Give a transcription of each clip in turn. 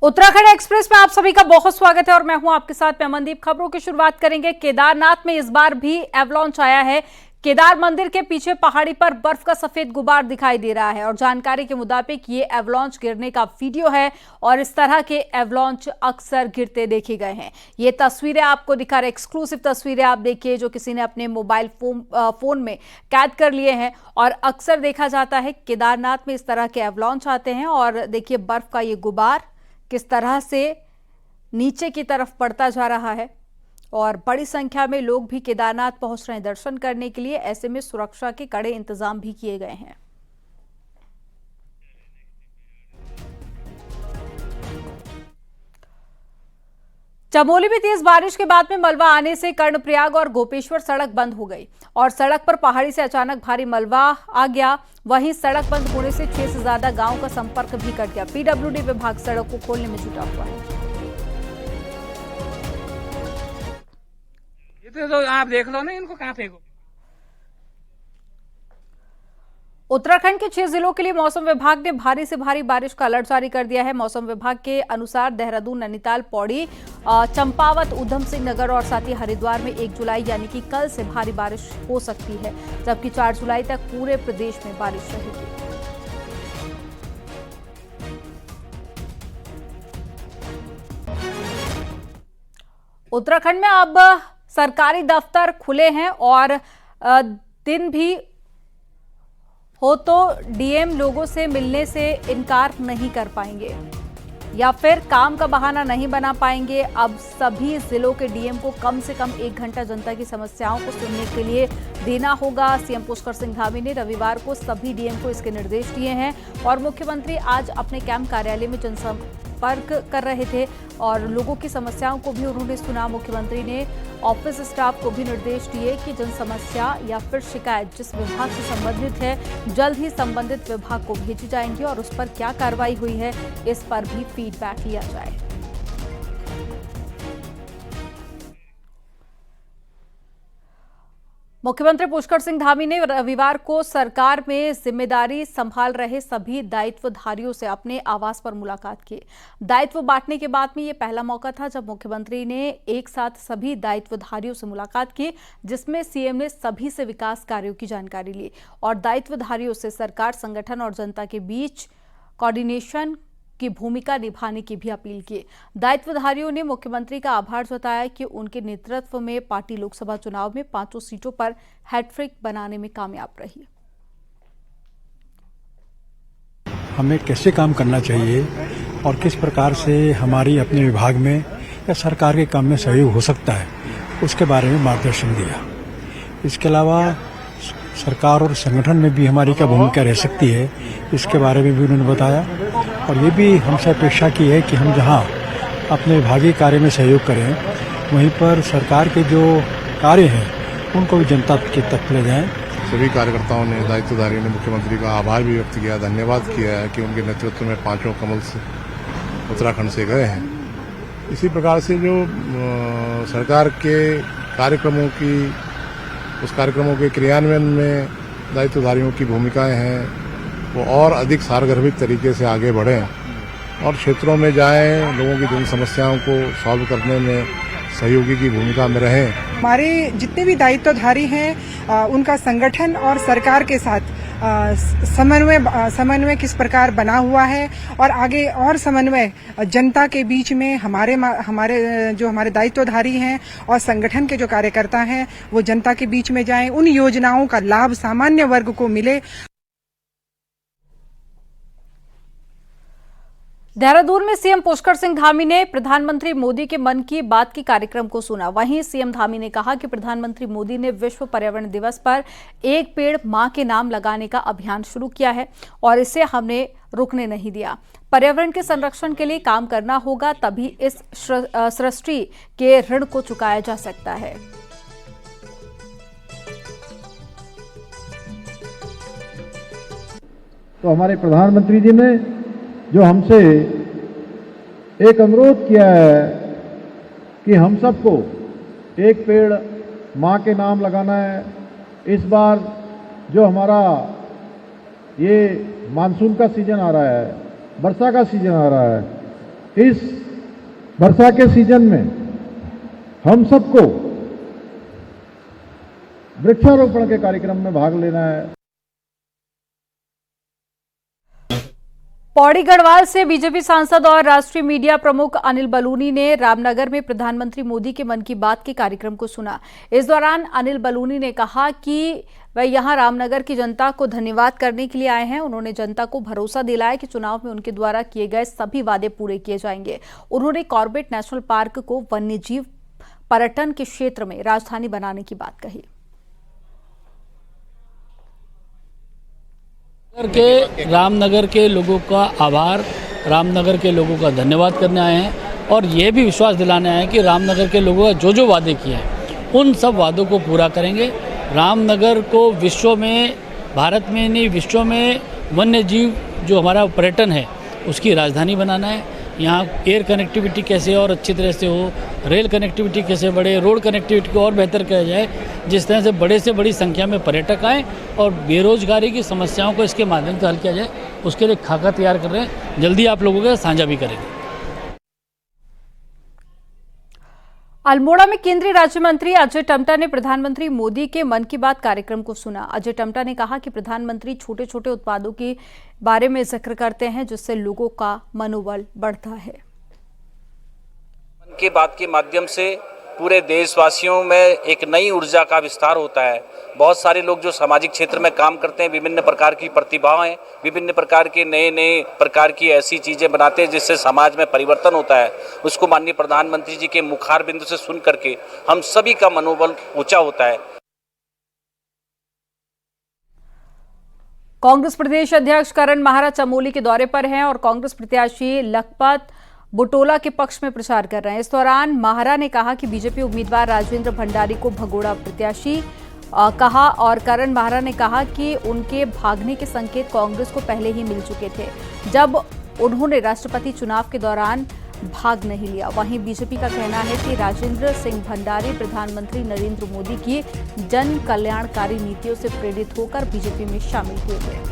Uttarakhand express में आप सभी का बहुत स्वागत है और मैं हूं आपके साथ में अमनदीप। खबरों की शुरुआत करेंगे। केदारनाथ में इस बार भी एवलांच आया है। केदार मंदिर के पीछे पहाड़ी पर बर्फ का सफेद गुबार दिखाई दे रहा है और जानकारी के मुताबिक ये एवलांच गिरने का वीडियो है और इस तरह के एवलांच अक्सर गिरते देखे गए हैं। ये तस्वीरें आपको दिखा रहे, एक्सक्लूसिव तस्वीरें आप देखिए जो किसी ने अपने मोबाइल फोन में कैद कर लिए हैं। और अक्सर देखा जाता है केदारनाथ में इस तरह के एवलांच आते हैं और देखिए बर्फ का ये गुबार किस तरह से नीचे की तरफ पड़ता जा रहा है और बड़ी संख्या में लोग भी केदारनाथ पहुंच रहे हैं दर्शन करने के लिए। ऐसे में सुरक्षा के कड़े इंतजाम भी किए गए हैं। चमोली में तेज बारिश के बाद में मलबा आने से कर्णप्रयाग और गोपेश्वर सड़क बंद हो गई और सड़क पर पहाड़ी से अचानक भारी मलबा आ गया। वहीं सड़क बंद होने से 6 से ज्यादा गांव का संपर्क भी कट गया। पीडब्ल्यूडी विभाग सड़क को खोलने में जुटा हुआ है। ये तो आप देख लो ना, इनको कहां फेंको। उत्तराखंड के 6 जिलों के लिए मौसम विभाग ने भारी से भारी बारिश का अलर्ट जारी कर दिया है। मौसम विभाग के अनुसार देहरादून, नैनीताल, पौड़ी, चंपावत, ऊधम सिंह नगर और साथ ही हरिद्वार में 1 जुलाई यानी कि कल से भारी बारिश हो सकती है, जबकि 4 जुलाई तक पूरे प्रदेश में बारिश रहेगी। उत्तराखंड में अब सरकारी दफ्तर खुले हैं और दिन भी हो तो डीएम लोगों से मिलने से इनकार नहीं कर पाएंगे या फिर काम का बहाना नहीं बना पाएंगे। अब सभी जिलों के डीएम को कम से कम 1 घंटा जनता की समस्याओं को सुनने के लिए देना होगा। सीएम पुष्कर सिंह धामी ने रविवार को सभी डीएम को इसके निर्देश दिए हैं और मुख्यमंत्री आज अपने कैंप कार्यालय में जनसंपर्क कर रहे थे और लोगों की समस्याओं को भी उन्होंने सुना। मुख्यमंत्री ने ऑफिस स्टाफ को भी निर्देश दिए कि जन समस्या या फिर शिकायत जिस विभाग से संबंधित है जल्द ही संबंधित विभाग को भेजी जाएंगी और उस पर क्या कार्रवाई हुई है इस पर भी फीडबैक लिया जाए। मुख्यमंत्री पुष्कर सिंह धामी ने रविवार को सरकार में जिम्मेदारी संभाल रहे सभी दायित्वधारियों से अपने आवास पर मुलाकात की। दायित्व बांटने के बाद में ये पहला मौका था जब मुख्यमंत्री ने एक साथ सभी दायित्वधारियों से मुलाकात की, जिसमें सीएम ने सभी से विकास कार्यों की जानकारी ली और दायित्वधारियों से सरकार, संगठन और जनता के बीच कोऑर्डिनेशन की भूमिका निभाने की भी अपील की। दायित्वधारियों ने मुख्यमंत्री का आभार जताया कि उनके नेतृत्व में पार्टी लोकसभा चुनाव में 5 सीटों पर हैट्रिक बनाने में कामयाब रही। हमें कैसे काम करना चाहिए और किस प्रकार से हमारी अपने विभाग में या सरकार के काम में सहयोग हो सकता है, उसके बारे में मार्गदर्शन दिया। इसके अलावा सरकार और संगठन में भी हमारी क्या भूमिका रह सकती है, इसके बारे में भी उन्होंने बताया और ये भी हमसे अपेक्षा की है कि हम जहां अपने विभागीय कार्य में सहयोग करें, वहीं पर सरकार के जो कार्य हैं उनको भी जनता के तक ले जाएं। सभी कार्यकर्ताओं ने, दायित्वधारियों ने मुख्यमंत्री का आभार भी व्यक्त किया, धन्यवाद किया है कि उनके नेतृत्व में 5 कमल से उत्तराखंड से गए हैं। इसी प्रकार से जो सरकार के कार्यक्रमों के क्रियान्वयन में दायित्वधारियों की भूमिकाएं हैं वो और अधिक सारगर्भित तरीके से आगे बढ़ें और क्षेत्रों में जाएं, लोगों की जन समस्याओं को सॉल्व करने में सहयोगी की भूमिका में रहें। हमारे जितने भी दायित्वधारी हैं उनका संगठन और सरकार के साथ समन्वय किस प्रकार बना हुआ है और आगे और समन्वय जनता के बीच में हमारे दायित्वधारी हैं और संगठन के जो कार्यकर्ता हैं वो जनता के बीच में जाएं, उन योजनाओं का लाभ सामान्य वर्ग को मिले। देहरादून में सीएम पुष्कर सिंह धामी ने प्रधानमंत्री मोदी के मन की बात की कार्यक्रम को सुना। वहीं सीएम धामी ने कहा कि प्रधानमंत्री मोदी ने विश्व पर्यावरण दिवस पर 1 पेड़ मां के नाम लगाने का अभियान शुरू किया है और इसे हमने रुकने नहीं दिया। पर्यावरण के संरक्षण के लिए काम करना होगा, तभी इस सृष्टि के ऋण को चुकाया जा सकता है। तो हमारे प्रधानमंत्री जी ने जो हमसे एक अनुरोध किया है कि हम सबको 1 पेड़ मां के नाम लगाना है। इस बार जो हमारा ये मानसून का सीजन आ रहा है, वर्षा का सीजन आ रहा है, इस वर्षा के सीजन में हम सबको वृक्षारोपण के कार्यक्रम में भाग लेना है। पौड़ी गढ़वाल से बीजेपी सांसद और राष्ट्रीय मीडिया प्रमुख अनिल बलूनी ने रामनगर में प्रधानमंत्री मोदी के मन की बात के कार्यक्रम को सुना। इस दौरान अनिल बलूनी ने कहा कि वह यहां रामनगर की जनता को धन्यवाद करने के लिए आए हैं। उन्होंने जनता को भरोसा दिलाया कि चुनाव में उनके द्वारा किए गए सभी वादे पूरे किए जाएंगे। उन्होंने कॉर्बेट नेशनल पार्क को वन्यजीव पर्यटन के क्षेत्र में राजधानी बनाने की बात कही। रामनगर के लोगों का आभार, रामनगर के लोगों का धन्यवाद करने आए हैं और ये भी विश्वास दिलाने आए हैं कि रामनगर के लोगों ने जो वादे किए हैं उन सब वादों को पूरा करेंगे। रामनगर को विश्व में, भारत में नहीं विश्व में वन्य जीव जो हमारा पर्यटन है उसकी राजधानी बनाना है। यहाँ एयर कनेक्टिविटी कैसे और अच्छी तरह से हो, रेल कनेक्टिविटी कैसे बढ़े, रोड कनेक्टिविटी को और बेहतर किया जाए, जिस तरह से बड़ी संख्या में पर्यटक आएँ और बेरोजगारी की समस्याओं को इसके माध्यम से हल किया जाए, उसके लिए खाका तैयार कर रहे हैं। जल्दी आप लोगों के साथ साझा भी करेंगे। अल्मोड़ा में केंद्रीय राज्य मंत्री अजय टम्टा ने प्रधानमंत्री मोदी के मन की बात कार्यक्रम को सुना। अजय टम्टा ने कहा कि प्रधानमंत्री छोटे छोटे उत्पादों के बारे में जिक्र करते हैं जिससे लोगों का मनोबल बढ़ता है। मन की बात के माध्यम से पूरे देशवासियों में एक नई ऊर्जा का विस्तार होता है। बहुत सारे लोग जो सामाजिक क्षेत्र में काम करते हैं, विभिन्न प्रकार की प्रतिभाएं, विभिन्न प्रकार के नए प्रकार की ऐसी चीज़ें बनाते हैं जिससे समाज में परिवर्तन होता है। उसको माननीय प्रधानमंत्री जी के मुखार बिंदु से सुन करके हम सभी का मनोबल ऊंचा होता है। कांग्रेस प्रदेश अध्यक्ष करण माहरा चमोली के दौरे पर हैं और कांग्रेस प्रत्याशी लखपत बुटोला के पक्ष में प्रचार कर रहे हैं। इस दौरान माहरा ने कहा कि बीजेपी उम्मीदवार राजेंद्र भंडारी को भगोड़ा प्रत्याशी कहा और करण माहरा ने कहा कि उनके भागने के संकेत कांग्रेस को पहले ही मिल चुके थे जब उन्होंने राष्ट्रपति चुनाव के दौरान भाग नहीं लिया। वहीं बीजेपी का कहना है कि राजेंद्र सिंह भंडारी प्रधानमंत्री नरेंद्र मोदी की जन कल्याणकारी नीतियों से प्रेरित होकर बीजेपी में शामिल हुए थे।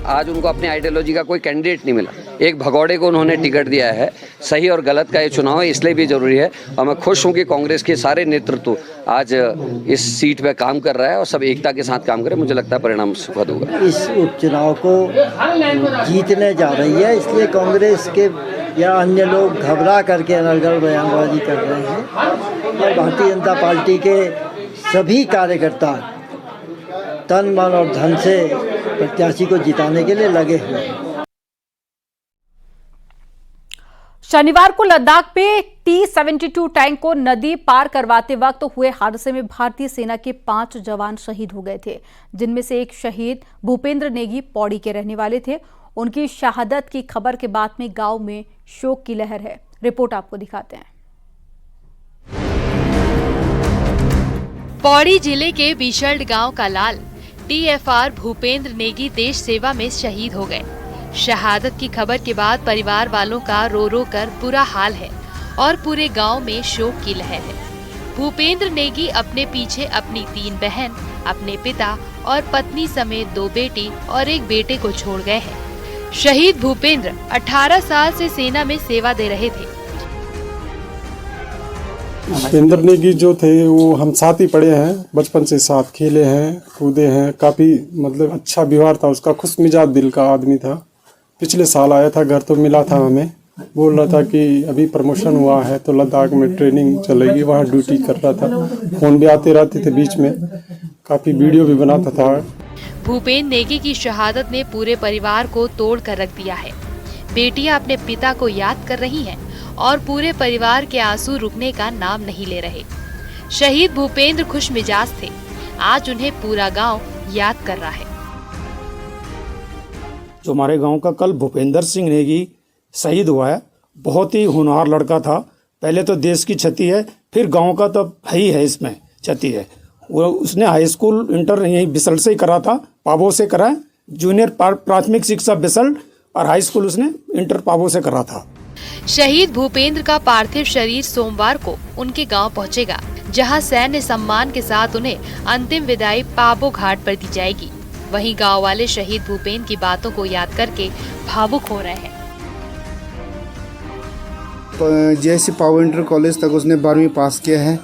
आज उनको अपनी आइडियोलॉजी का कोई कैंडिडेट नहीं मिला, एक भगौड़े को उन्होंने टिकट दिया है। सही और गलत का ये चुनाव है, इसलिए भी जरूरी है और मैं खुश हूँ कि कांग्रेस के सारे नेतृत्व आज इस सीट पे काम कर रहा है और सब एकता के साथ काम कर रहे हैं। मुझे लगता है परिणाम सुखद होगा। इस उपचुनाव को जीतने जा रही है, इसलिए कांग्रेस के या अन्य लोग घबरा करके अनर्गल बयानबाजी कर रहे हैं और भारतीय जनता पार्टी के सभी कार्यकर्ता तन मन और धन से प्रत्याशी को जिताने के लिए लगे हुए हैं। शनिवार को लद्दाख पे T-72 टैंक को नदी पार करवाते वक्त हुए हादसे में भारतीय सेना के 5 जवान शहीद हो गए थे, जिनमें से एक शहीद भूपेंद्र नेगी पौड़ी के रहने वाले थे। उनकी शहादत की खबर के बाद में गांव में शोक की लहर है। रिपोर्ट आपको दिखाते हैं। पौड़ी जिले के बिशल्ड गांव का लाल TFR भूपेंद्र नेगी देश सेवा में शहीद हो गए। शहादत की खबर के बाद परिवार वालों का रो रो कर बुरा हाल है और पूरे गांव में शोक की लहर है। भूपेंद्र नेगी अपने पीछे अपनी 3 बहन, अपने पिता और पत्नी समेत 2 बेटी और एक बेटे को छोड़ गए हैं। शहीद भूपेंद्र 18 साल से सेना में सेवा दे रहे थे। भूपेंद्र नेगी जो थे वो हम साथ ही पढ़े हैं, बचपन से साथ खेले हैं, कूदे हैं। काफी मतलब अच्छा व्यवहार था उसका, खुश मिजाज दिल का आदमी था। पिछले साल आया था घर तो मिला था हमें, बोल रहा था कि अभी प्रमोशन हुआ है तो लद्दाख में ट्रेनिंग चलेगी, वहाँ ड्यूटी कर रहा था। फोन भी आते रहते थे बीच में, काफी वीडियो भी बनाता था। भूपेंद्र नेगी की शहादत ने पूरे परिवार को तोड़ कर रख दिया है। बेटियां अपने पिता को याद कर रही हैं और पूरे परिवार के आंसू रुकने का नाम नहीं ले रहे। शहीद भूपेंद्र खुश मिजाज थे, आज उन्हें पूरा गांव याद कर रहा है। जो हमारे गांव का कल भूपेंद्र सिंह नेगी शहीद हुआ है, बहुत ही होनहार लड़का था। पहले तो देश की क्षति है, फिर गांव का तो है ही है, इसमें क्षति है। वो उसने हाई स्कूल इंटर यही बिसल से ही करा था, पाबो से करा, जूनियर प्राथमिक शिक्षा बिसल और हाई स्कूल उसने इंटर पाबो से करा था। शहीद भूपेंद्र का पार्थिव शरीर सोमवार को उनके गांव पहुंचेगा, जहां सैन्य सम्मान के साथ उन्हें अंतिम विदाई पाबो घाट पर दी जाएगी। वहीं गांव वाले शहीद भूपेंद्र की बातों को याद करके भावुक हो रहे हैं। जैसे पावर इंटर कॉलेज तक उसने 12वीं पास किया है।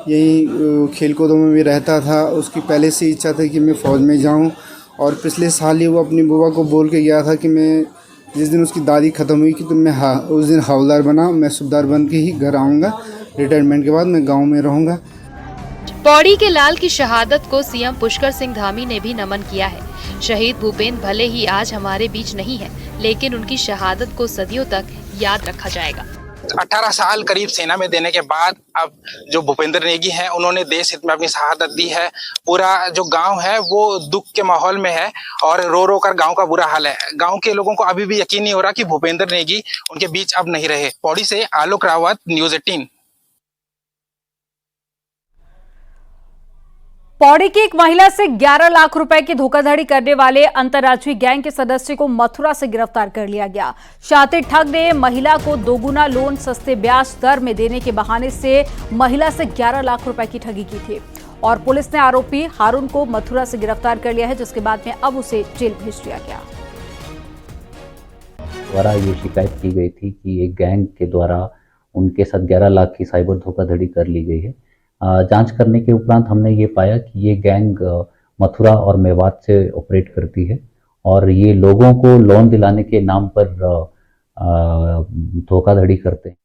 यही खेल कूदों में भी रहता था। उसकी पहले से इच्छा थी कि मैं फ़ौज में जाऊं, और पिछले साल ही वो अपनी बुआ को बोल के गया था कि मैं जिस दिन उसकी दादी ख़त्म हुई कि तो मैं उस दिन हवलदार बना, मैं सूबेदार बन के ही घर आऊँगा। रिटायरमेंट के बाद मैं गाँव में रहूँगा। पौड़ी के लाल की शहादत को सीएम पुष्कर सिंह धामी ने भी नमन किया है। शहीद भूपेंद्र भले ही आज हमारे बीच नहीं है, लेकिन उनकी शहादत को सदियों तक याद रखा जाएगा। 18 साल करीब सेना में देने के बाद अब जो भूपेंद्र नेगी हैं, उन्होंने देश हित में अपनी शहादत दी है। पूरा जो गांव है वो दुख के माहौल में है और रो रो कर गांव का बुरा हाल है। गांव के लोगों को अभी भी यकीन नहीं हो रहा कि भूपेंद्र नेगी उनके बीच अब नहीं रहे। पौड़ी से आलोक रावत, न्यूज़ 18। पौड़ी की एक महिला से 11 लाख रुपए की धोखाधड़ी करने वाले अंतर्राज्यीय गैंग के सदस्य को मथुरा से गिरफ्तार कर लिया गया। शातिर ठग ने महिला को दोगुना लोन सस्ते ब्याज दर में देने के बहाने से महिला से 11 लाख रुपए की ठगी की थी और पुलिस ने आरोपी हारून को मथुरा से गिरफ्तार कर लिया है, जिसके बाद में अब उसे जेल भेज दिया गया। द्वारा ये शिकायत की गई थी कि एक गैंग के द्वारा उनके साथ 11 लाख की साइबर धोखाधड़ी कर ली गई है। जांच करने के उपरांत हमने ये पाया कि ये गैंग मथुरा और मेवात से ऑपरेट करती है और ये लोगों को लोन दिलाने के नाम पर धोखाधड़ी करते हैं।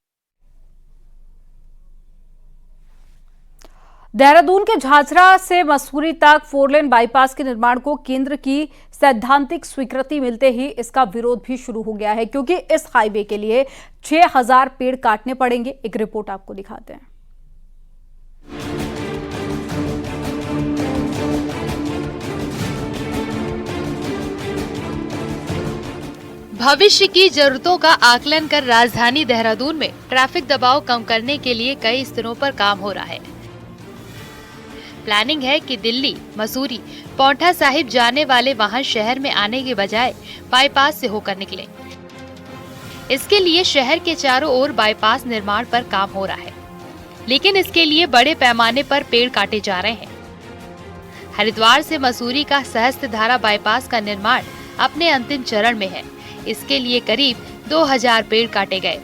देहरादून के झाझरा से मसूरी तक 4 लेन बाईपास के निर्माण को केंद्र की सैद्धांतिक स्वीकृति मिलते ही इसका विरोध भी शुरू हो गया है, क्योंकि इस हाईवे के लिए 6000 पेड़ काटने पड़ेंगे। एक रिपोर्ट आपको दिखाते हैं। भविष्य की जरूरतों का आकलन कर राजधानी देहरादून में ट्रैफिक दबाव कम करने के लिए कई स्तरों पर काम हो रहा है। प्लानिंग है कि दिल्ली, मसूरी, पौंठा साहिब जाने वाले वाहन शहर में आने के बजाय बाईपास से होकर निकले। इसके लिए शहर के चारों ओर बाईपास निर्माण पर काम हो रहा है, लेकिन इसके लिए बड़े पैमाने पर पेड़ काटे जा रहे हैं। हरिद्वार से मसूरी का सहस्त्रधारा बाईपास का निर्माण अपने अंतिम चरण में है। इसके लिए करीब 2000 पेड़ काटे गए।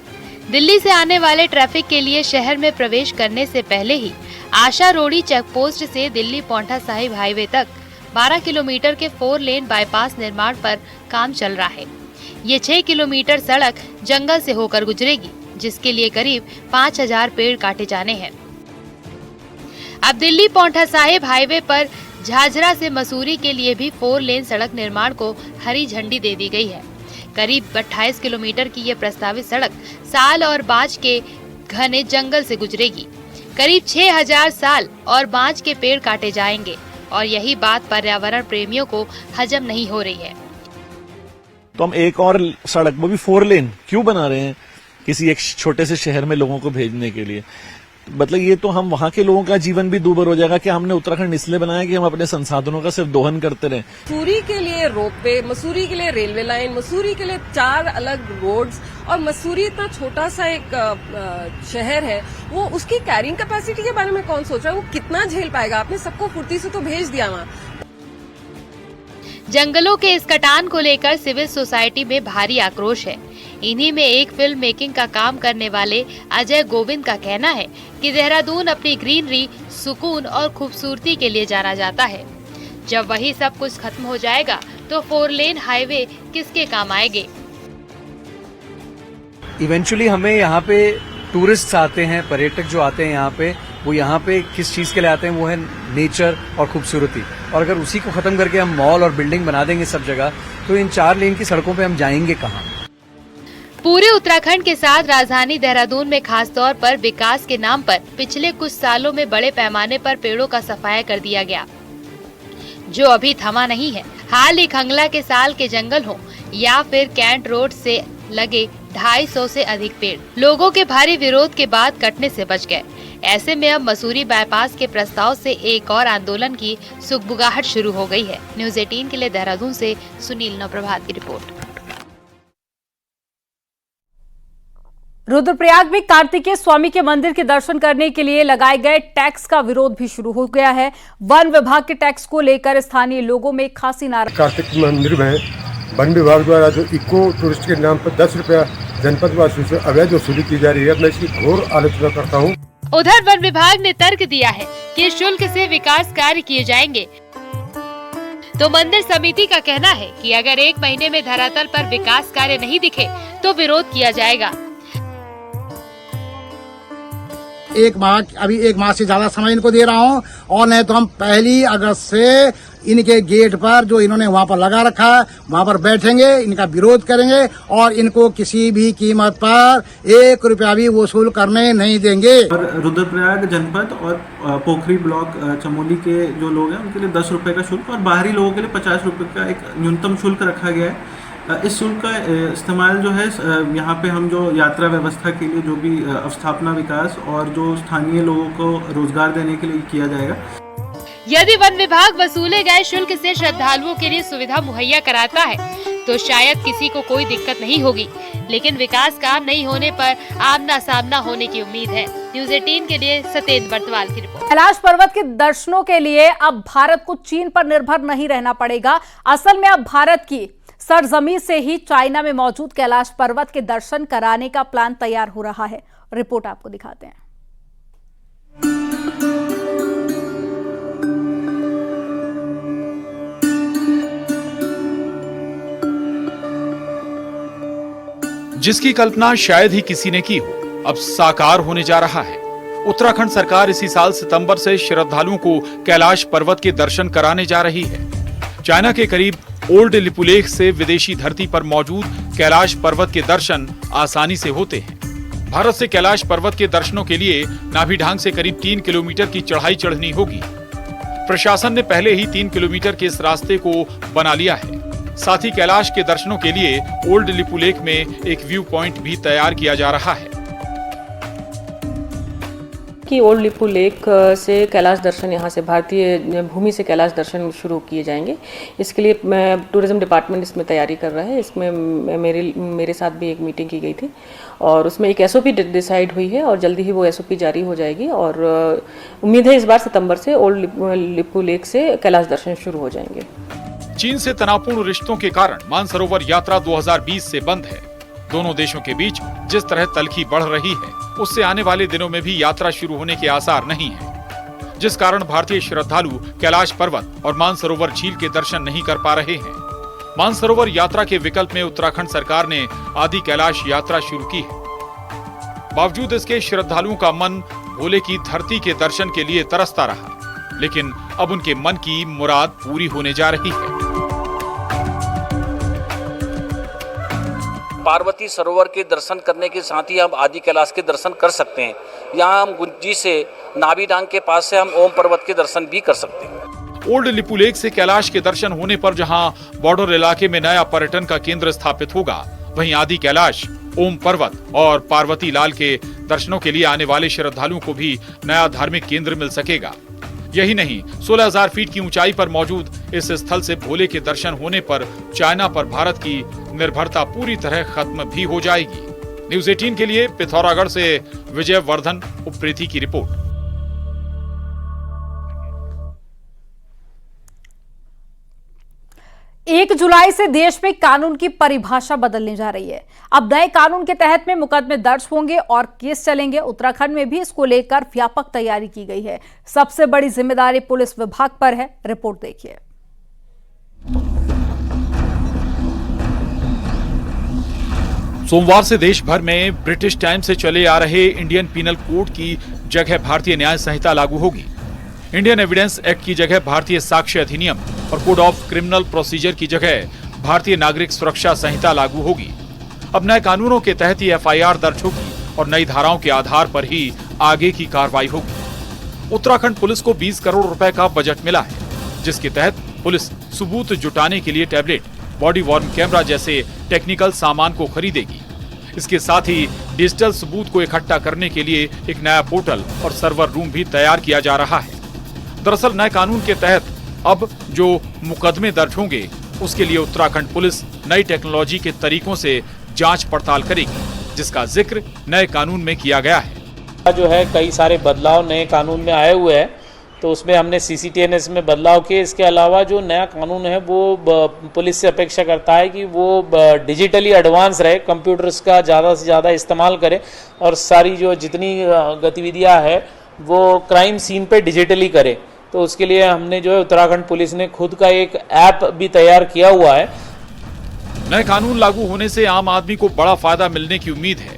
दिल्ली से आने वाले ट्रैफिक के लिए शहर में प्रवेश करने से पहले ही आशा रोड़ी चेकपोस्ट से दिल्ली पौंठा साहिब हाईवे तक 12 किलोमीटर के 4 लेन बाईपास निर्माण पर काम चल रहा है। ये 6 किलोमीटर सड़क जंगल से होकर गुजरेगी, जिसके लिए करीब 5000 पेड़ काटे जाने हैं। अब दिल्ली पौंठा साहिब हाईवे पर झाझरा से मसूरी के लिए भी 4 लेन सड़क निर्माण को हरी झंडी दे दी गई है। करीब 28 किलोमीटर की यह प्रस्तावित सड़क साल और बांज के घने जंगल से गुजरेगी। करीब 6000 साल और बांज के पेड़ काटे जाएंगे और यही बात पर्यावरण प्रेमियों को हजम नहीं हो रही है। तो हम एक और सड़क, वो भी 4 लेन क्यों बना रहे हैं किसी एक छोटे से शहर में लोगों को भेजने के लिए? मतलब ये तो हम वहाँ के लोगों का जीवन भी दूभर हो जाएगा कि हमने उत्तराखंड इसलिए बनाया कि हम अपने संसाधनों का सिर्फ दोहन करते रहे। मसूरी के लिए रोपवे, मसूरी के लिए रेलवे लाइन, मसूरी के लिए 4 अलग रोड्स, और मसूरी इतना छोटा सा एक शहर है, वो उसकी कैरिंग कैपेसिटी के बारे में कौन सोच रहा है? वो कितना झेल पाएगा? आपने सबको फुर्ती से तो भेज दिया वहाँ। जंगलों के इस कटान को लेकर सिविल सोसाइटी में भारी आक्रोश है। इन्हीं में एक फिल्म मेकिंग का काम करने वाले अजय गोविंद का कहना है कि देहरादून अपनी ग्रीनरी, सुकून और खूबसूरती के लिए जाना जाता है। जब वही सब कुछ खत्म हो जाएगा तो 4 लेन हाईवे किसके काम आएंगे? इवेंचुअली हमें यहाँ पे टूरिस्ट आते हैं, पर्यटक जो आते हैं यहाँ पे, वो यहाँ पे किस चीज के लिए आते हैं? वो है नेचर और खूबसूरती। और अगर उसी को खत्म करके हम मॉल और बिल्डिंग बना देंगे सब जगह, तो इन 4 लेन की सड़कों पे हम जाएंगे कहाँ? पूरे उत्तराखंड के साथ राजधानी देहरादून में खास तौर पर विकास के नाम पर पिछले कुछ सालों में बड़े पैमाने पर पेड़ों का सफाया कर दिया गया, जो अभी थमा नहीं है। हाल ही खंगला के साल के जंगल हो या फिर कैंट रोड से लगे 250 से अधिक पेड़ लोगों के भारी विरोध के बाद कटने से बच गए। ऐसे में अब मसूरी बाईपास के प्रस्ताव से एक और आंदोलन की सुगबुगाहट शुरू हो गई है। न्यूज़ 18 के लिए देहरादून से सुनील नवप्रभात की रिपोर्ट। रुद्रप्रयाग में कार्तिकेय स्वामी के मंदिर के दर्शन करने के लिए लगाए गए टैक्स का विरोध भी शुरू हो गया है। वन विभाग के टैक्स को लेकर स्थानीय लोगों में खासी नाराजगी। कार्तिक मंदिर में वन विभाग द्वारा जो इको टूरिस्ट के नाम पर 10 रुपया जनपद वासियों से अवैध वसूली की जा रही है, मैं इसकी घोर आलोचना करता हूँ। उधर वन विभाग ने तर्क दिया है कि शुल्क से विकास कार्य किए जाएंगे, तो मंदिर समिति का कहना है कि अगर 1 महीने में धरातल पर विकास कार्य नहीं दिखे तो विरोध किया जाएगा। अभी 1 माह से ज्यादा समय इनको दे रहा हूँ, और नहीं तो हम 1 अगस्त से इनके गेट पर जो इन्होंने वहाँ पर लगा रखा है वहाँ पर बैठेंगे, इनका विरोध करेंगे और इनको किसी भी कीमत पर 1 रुपया भी वसूल करने नहीं देंगे। और रुद्रप्रयाग जनपद और पोखरी ब्लॉक चमोली के जो लोग हैं उनके लिए 10 रुपये का शुल्क और बाहरी लोगों के लिए 50 रुपये का एक न्यूनतम शुल्क रखा गया है। इस शुल्क का इस्तेमाल जो है यहाँ पे हम जो यात्रा व्यवस्था के लिए जो भी अवस्थापना विकास और जो स्थानीय लोगों को रोजगार देने के लिए किया जाएगा। यदि वन विभाग वसूले गए शुल्क से श्रद्धालुओं के लिए सुविधा मुहैया कराता है तो शायद किसी को कोई दिक्कत नहीं होगी, लेकिन विकास काम नहीं होने पर आमना सामना होने की उम्मीद है। न्यूज़ 18 के लिए सतेंद्र बर्तवाल की रिपोर्ट। कैलाश पर्वत के दर्शनों के लिए अब भारत को चीन पर निर्भर नहीं रहना पड़ेगा। असल में अब भारत की सरजमीन से ही चाइना में मौजूद कैलाश पर्वत के दर्शन कराने का प्लान तैयार हो रहा है। रिपोर्ट आपको दिखाते हैं। जिसकी कल्पना शायद ही किसी ने की हो, अब साकार होने जा रहा है। उत्तराखंड सरकार इसी साल सितंबर से श्रद्धालुओं को कैलाश पर्वत के दर्शन कराने जा रही है। चाइना के करीब ओल्ड लिपुलेख से विदेशी धरती पर मौजूद कैलाश पर्वत के दर्शन आसानी से होते हैं। भारत से कैलाश पर्वत के दर्शनों के लिए नाभिढांग से करीब 3 किलोमीटर की चढ़ाई चढ़नी होगी। प्रशासन ने पहले ही 3 किलोमीटर के इस रास्ते को बना लिया है। साथ ही कैलाश के दर्शनों के लिए ओल्ड लिपुलेख में एक व्यू पॉइंट भी तैयार किया जा रहा है। कि ओल्ड लिपू लेक से कैलाश दर्शन यहाँ से भारतीय भूमि से कैलाश दर्शन शुरू किए जाएंगे। इसके लिए टूरिज्म डिपार्टमेंट इसमें तैयारी कर रहा है। इसमें मेरे साथ भी एक मीटिंग की गई थी और उसमें एक SOP डिसाइड हुई है और जल्दी ही वो SOP जारी हो जाएगी और उम्मीद है इस बार सितंबर से ओल्ड लिपू लेक से कैलाश दर्शन शुरू हो जाएंगे। चीन से तनावपूर्ण रिश्तों के कारण मानसरोवर यात्रा 2020 से बंद है। दोनों देशों के बीच जिस तरह तल्खी बढ़ रही है उससे आने वाले दिनों में भी यात्रा शुरू होने के आसार नहीं है, जिस कारण भारतीय श्रद्धालु कैलाश पर्वत और मानसरोवर झील के दर्शन नहीं कर पा रहे हैं। मानसरोवर यात्रा के विकल्प में उत्तराखंड सरकार ने आदि कैलाश यात्रा शुरू की है। बावजूद इसके श्रद्धालुओं का मन भोले की धरती के दर्शन के लिए तरसता रहा, लेकिन अब उनके मन की मुराद पूरी होने जा रही है। पार्वती सरोवर के दर्शन करने के साथ ही हम आदि कैलाश के दर्शन कर सकते हैं। यहाँ हम गुंजी से नाभिढांग के पास से हम ओम पर्वत के दर्शन भी कर सकते हैं। ओल्ड लिपुलेख से कैलाश के दर्शन होने पर जहां बॉर्डर इलाके में नया पर्यटन का केंद्र स्थापित होगा, वहीं आदि कैलाश, ओम पर्वत और पार्वती लाल के दर्शनों के लिए आने वाले श्रद्धालुओं को भी नया धार्मिक केंद्र मिल सकेगा। यही नहीं, 16,000 फीट की ऊंचाई पर मौजूद इस स्थल से भोले के दर्शन होने पर चाइना पर भारत की निर्भरता पूरी तरह खत्म भी हो जाएगी। न्यूज़ 18 के लिए पिथौरागढ़ से विजय वर्धन उप्रेती की रिपोर्ट। 1 जुलाई से देश में कानून की परिभाषा बदलने जा रही है। अब नए कानून के तहत में मुकदमे दर्ज होंगे और केस चलेंगे। उत्तराखंड में भी इसको लेकर व्यापक तैयारी की गई है। सबसे बड़ी जिम्मेदारी पुलिस विभाग पर है। रिपोर्ट देखिए। सोमवार से देश भर में ब्रिटिश टाइम से चले आ रहे इंडियन पीनल कोड की जगह भारतीय न्याय संहिता लागू होगी। इंडियन एविडेंस एक्ट की जगह भारतीय साक्ष्य अधिनियम और कोड ऑफ क्रिमिनल प्रोसीजर की जगह भारतीय नागरिक सुरक्षा संहिता लागू होगी। अब नए कानूनों के तहत ही FIR दर्ज होगी और नई धाराओं के आधार पर ही आगे की कार्रवाई होगी। उत्तराखंड पुलिस को 20 करोड़ रुपए का बजट मिला है, जिसके तहत पुलिस सबूत जुटाने के लिए टैबलेट, बॉडी वॉर्न कैमरा जैसे टेक्निकल सामान को खरीदेगी। इसके साथ ही डिजिटल सबूत को इकट्ठा करने के लिए एक नया पोर्टल और सर्वर रूम भी तैयार किया जा रहा है। दरअसल नए कानून के तहत अब जो मुकदमे दर्ज होंगे उसके लिए उत्तराखंड पुलिस नई टेक्नोलॉजी के तरीकों से जांच पड़ताल करेगी। जिसका जिक्र नए कानून में किया गया है। जो है कई सारे बदलाव नए कानून में आए हुए हैं, तो उसमें हमने CCTNS में बदलाव किए। इसके अलावा जो नया कानून है वो पुलिस से अपेक्षा करता है कि वो डिजिटली एडवांस रहे, कंप्यूटर्स का ज़्यादा से ज़्यादा इस्तेमाल करे और सारी जो जितनी गतिविधियां है वो क्राइम सीन पे डिजिटली करे। तो उसके लिए हमने जो है उत्तराखंड पुलिस ने खुद का एक ऐप भी तैयार किया हुआ है। नए कानून लागू होने से आम आदमी को बड़ा फायदा मिलने की उम्मीद है।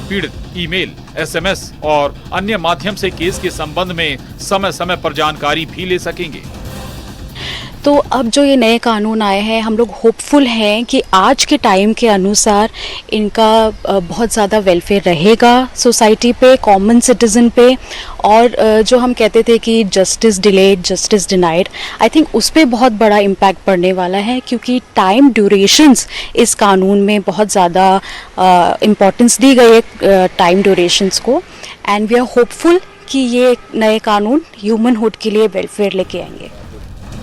पीड़ित ईमेल, SMS और अन्य माध्यम से केस के संबंध में समय समय पर जानकारी भी ले सकेंगे। तो अब जो ये नए कानून आए हैं, हम लोग होपफुल हैं कि आज के टाइम के अनुसार इनका बहुत ज़्यादा वेलफेयर रहेगा सोसाइटी पे, कॉमन सिटीज़न पे। और जो हम कहते थे कि justice delayed, justice denied, I think उस पर बहुत बड़ा इम्पैक्ट पड़ने वाला है, क्योंकि टाइम ड्यूरेशंस इस कानून में बहुत ज़्यादा इम्पोर्टेंस दी गई है टाइम ड्यूरेशंस को। एंड वी आर होपफुल कि ये नए कानून ह्यूमनहुड के लिए वेलफेयर लेके आएंगे।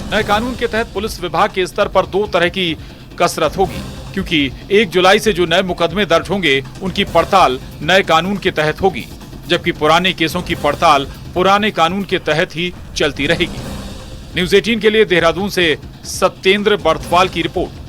नए कानून के तहत पुलिस विभाग के स्तर पर दो तरह की कसरत होगी, क्योंकि 1 जुलाई से जो नए मुकदमे दर्ज होंगे उनकी पड़ताल नए कानून के तहत होगी, जबकि पुराने केसों की पड़ताल पुराने कानून के तहत ही चलती रहेगी। न्यूज़ 18 के लिए देहरादून से सत्येंद्र बर्थवाल की रिपोर्ट।